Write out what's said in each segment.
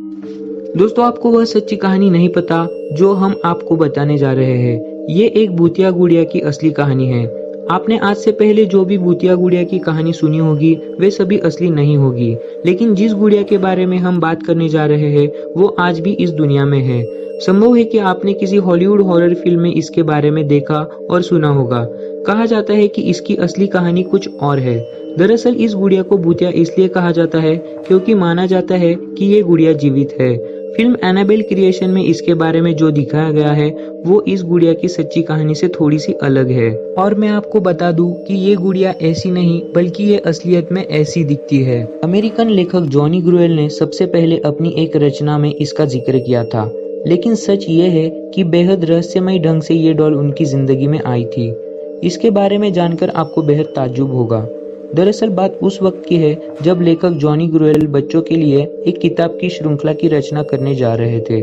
दोस्तों, आपको वह सच्ची कहानी नहीं पता जो हम आपको बताने जा रहे हैं। ये एक भूतिया गुड़िया की असली कहानी है। आपने आज से पहले जो भी भूतिया गुड़िया की कहानी सुनी होगी वे सभी असली नहीं होगी, लेकिन जिस गुड़िया के बारे में हम बात करने जा रहे हैं वो आज भी इस दुनिया में है। संभव है कि आपने किसी हॉलीवुड हॉरर फिल्म में इसके बारे में देखा और सुना होगा। कहा जाता है कि इसकी असली कहानी कुछ और है। दरअसल इस गुड़िया को भूतिया इसलिए कहा जाता है क्योंकि माना जाता है कि ये गुड़िया जीवित है। फिल्म एनाबेल क्रिएशन में इसके बारे में जो दिखाया गया है वो इस गुड़िया की सच्ची कहानी से थोड़ी सी अलग है। और मैं आपको बता दूं कि ये गुड़िया ऐसी नहीं बल्कि ये असलियत में ऐसी दिखती है। अमेरिकन लेखक जॉनी ग्रुएल ने सबसे पहले अपनी एक रचना में इसका जिक्र किया था, लेकिन सच ये है कि बेहद रहस्यमय ढंग से ये डॉल उनकी जिंदगी में आई थी। इसके बारे में जानकर आपको बेहद ताज्जुब होगा। दरअसल बात उस वक्त की है जब लेखक जॉनी ग्रुएल बच्चों के लिए एक किताब की श्रृंखला की रचना करने जा रहे थे।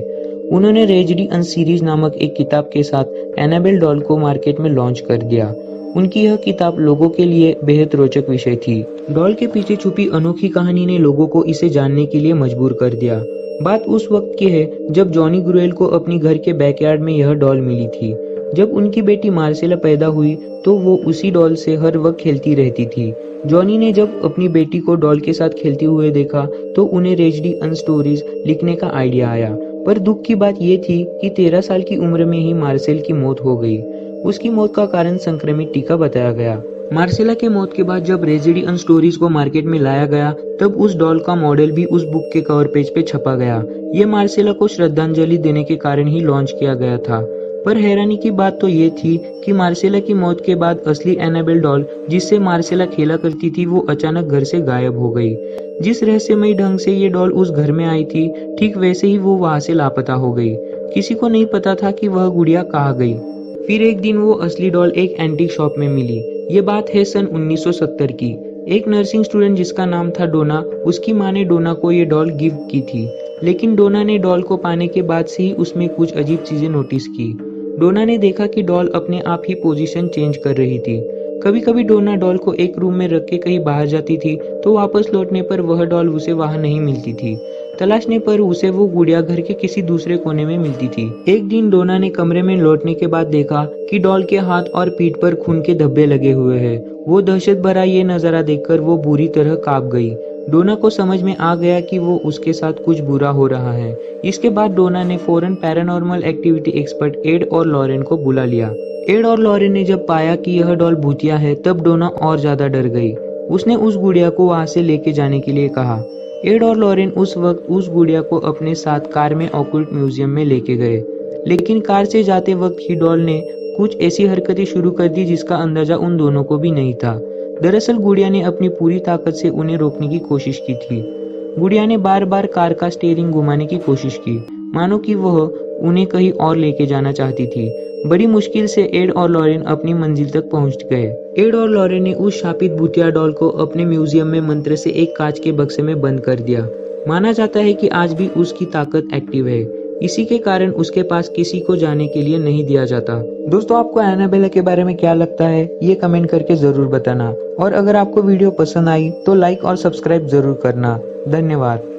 उन्होंने रेजडी अन सीरीज नामक एक किताब के साथ एनाबेल डॉल को मार्केट में लॉन्च कर दिया। उनकी यह किताब लोगों के लिए बेहद रोचक विषय थी। डॉल के पीछे छुपी अनोखी कहानी ने लोगों को इसे जानने के लिए मजबूर कर दिया। बात उस वक्त की है जब जॉनी ग्रुएल को अपनी घर के बैकयार्ड में यह डॉल मिली थी। जब उनकी बेटी मार्सेला पैदा हुई तो वो उसी डॉल से हर वक्त खेलती रहती थी। जॉनी ने जब अपनी बेटी को डॉल के साथ खेलते हुए देखा तो उन्हें रेजडी अन स्टोरीज लिखने का आइडिया आया। पर दुख की बात ये थी कि 13 साल की उम्र में ही मार्सेल की मौत हो गई। उसकी मौत का कारण संक्रमित टीका बताया गया। मार्सेला के मौत के बाद जब रेजडी अन स्टोरीज को मार्केट में लाया गया तब उस डॉल का मॉडल भी उस बुक के कवर पेज पे छपा गया। ये मार्सेला को श्रद्धांजलि देने के कारण ही लॉन्च किया गया था। पर हैरानी की बात तो ये थी कि मार्सेला की मौत के बाद असली एनाबेल डॉल जिससे मार्सेला खेला करती थी वो अचानक घर से गायब हो गई। जिस रहस्यमय ढंग से ये डॉल उस घर में आई थी ठीक वैसे ही वो वहां से लापता हो गई। किसी को नहीं पता था कि वह गुड़िया कहाँ गई। फिर एक दिन वो असली डॉल एक एंटीक शॉप में मिली। ये बात है सन 1970 की। एक नर्सिंग स्टूडेंट जिसका नाम था डोना, उसकी माँ ने डोना को ये डॉल गिफ्ट की थी, लेकिन डोना ने डॉल को पाने के बाद से ही उसमें कुछ अजीब चीजें नोटिस की। डोना ने देखा कि डॉल अपने आप ही पोजीशन चेंज कर रही थी। कभी कभी डोना डॉल को एक रूम में रख के कहीं बाहर जाती थी तो वापस लौटने पर वह डॉल उसे वहां नहीं मिलती थी। तलाशने पर उसे वो गुड़िया घर के किसी दूसरे कोने में मिलती थी। एक दिन डोना ने कमरे में लौटने के बाद देखा कि डॉल के हाथ और पीठ पर खून के धब्बे लगे हुए हैं। वो दहशत भरा ये नजारा देखकर वो बुरी तरह कांप गई। डोना को समझ में आ गया कि वो उसके साथ कुछ बुरा हो रहा है। इसके बाद डोना ने फौरन पैरानॉर्मल एक्टिविटी एक्सपर्ट एड और लॉरेन को बुला लिया। एड और लॉरेन ने जब पाया कि यह डॉल भूतिया है तब डोना और ज्यादा डर गई। उसने उस गुड़िया को वहां से लेके जाने के लिए कहा। एड और लॉरेन उस वक्त उस गुड़िया को अपने साथ कार में ऑकल्ट म्यूजियम में लेके गए, लेकिन कार से जाते वक्त ही डॉल ने कुछ ऐसी हरकतें शुरू कर दी जिसका अंदाजा उन दोनों को भी नहीं था। दरअसल गुड़िया ने अपनी पूरी ताकत से उन्हें रोकने की कोशिश की थी। गुड़िया ने बार बार कार का स्टीयरिंग घुमाने की कोशिश की, मानो कि वह उन्हें कहीं और लेके जाना चाहती थी। बड़ी मुश्किल से एड और लॉरेन अपनी मंजिल तक पहुंच गए। एड और लॉरेन ने उस शापित भूतिया डॉल को अपने म्यूजियम में मंत्र से एक कांच के बक्से में बंद कर दिया। माना जाता है कि आज भी उसकी ताकत एक्टिव है। इसी के कारण उसके पास किसी को जाने के लिए नहीं दिया जाता। दोस्तों, आपको एनाबेला के बारे में क्या लगता है ये कमेंट करके जरूर बताना। और अगर आपको वीडियो पसंद आई तो लाइक और सब्सक्राइब जरूर करना। धन्यवाद।